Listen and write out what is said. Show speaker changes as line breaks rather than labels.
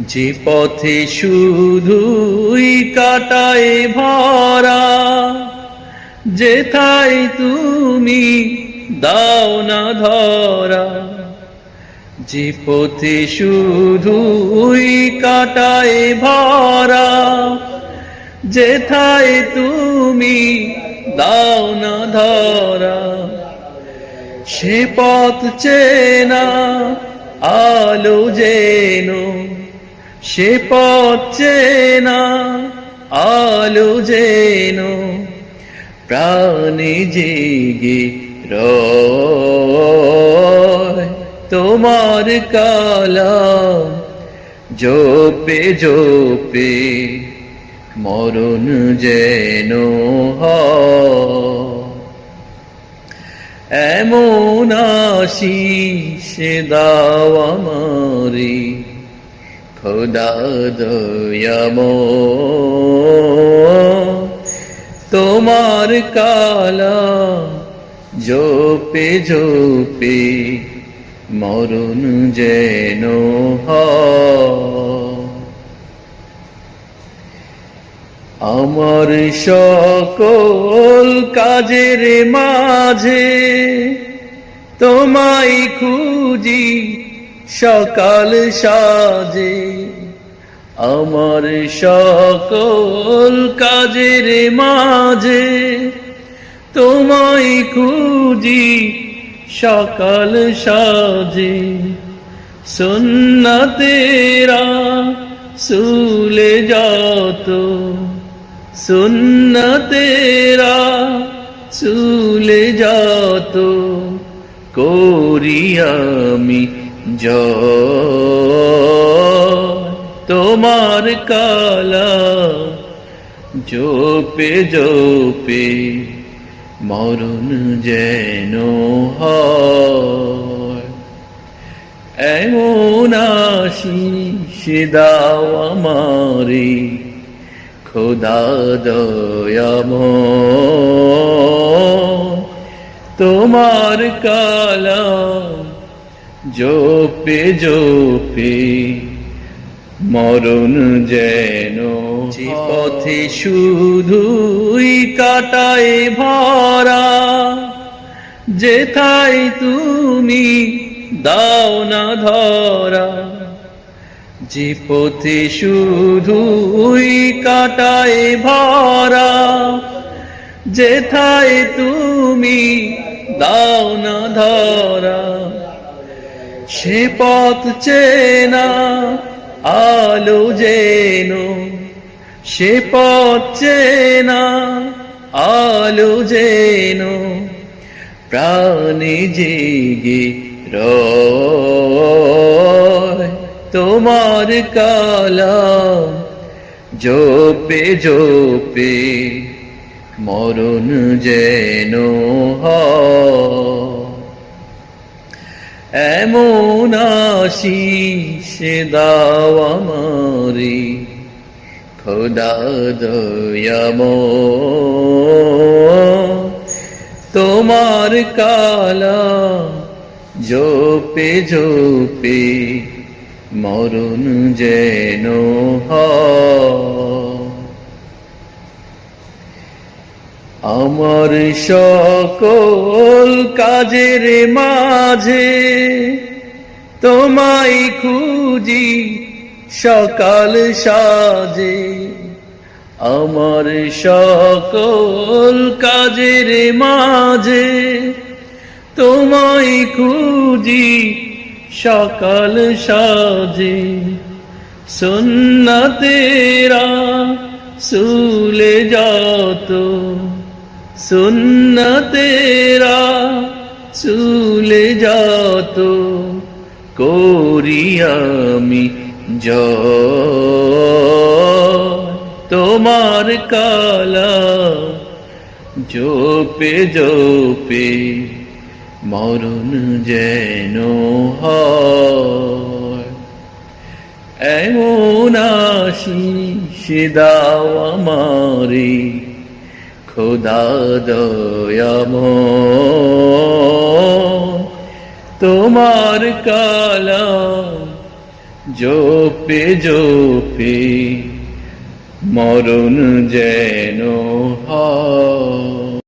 যে পথে শুধুই কাটায় ভরা, যেথায় তুমি দাও না ধরা। যে পথে শুধুই কাটায় ভরা, যেথায় তুমি দাও না ধরা। সে পথ চেনা আলো যেন, সে পথ চেনা আলো যেন প্রাণে জেগে রয়। তোমার কালাম জপে জপে মরণ যেন হয়। এমন আশিস দাও আমারে খোদা দয়াময়। তোমার কালাম জপে জপে মরণ যেন হয়। আমার সকল কাজের মাঝে তোমায় খুঁজি সকাল সাজে। আমার সকল কাজের মাঝে তোমায় খুঁজি সকাল সাজে। সুন্নতেরা সুলে যত, সুন্নতেরা সুলে যত করি আমি জয়। তোমার কালাম জপে জপে মরণ যেন হয়। এমন আশিস দাও আমারে খোদা দয়াময়। তোমার কালাম জপে জপে মরণ যেন। যে পথে শুধুই কাটায় ভরা, যেথায় তুমি দাও না ধরা। যে পথে শুধুই কাটায় ভরা, যেথায় তুমি দাও না ধরা। সে পথ চেনা আলো যেন, সে পথ চেনা আলো যেন প্রাণে জেগে রয়। তোমার কালাম জপে জপে মরণ যেন হয়। এমন আশিস দাও আমারে খোদা দয়াময়। তোমার কালাম জপে জপে মরণ যেন হয়। আমার সকল কাজের মাঝে তোমায় খুঁজি সকাল সাজে। আমার সকল কাজের মাঝে তোমায় খুঁজি সকাল সাজে। সুন্নতেরা সুলে যত, সুন্নতেরা সুলে যত করি আমি জয়। তোমার কালাম জপে জপে মরণ যেন হয়। এমন আশিস দাও আমারে খোদা দয়াময়। তোমার কালাম জপে জপে মরণ যেন হয়।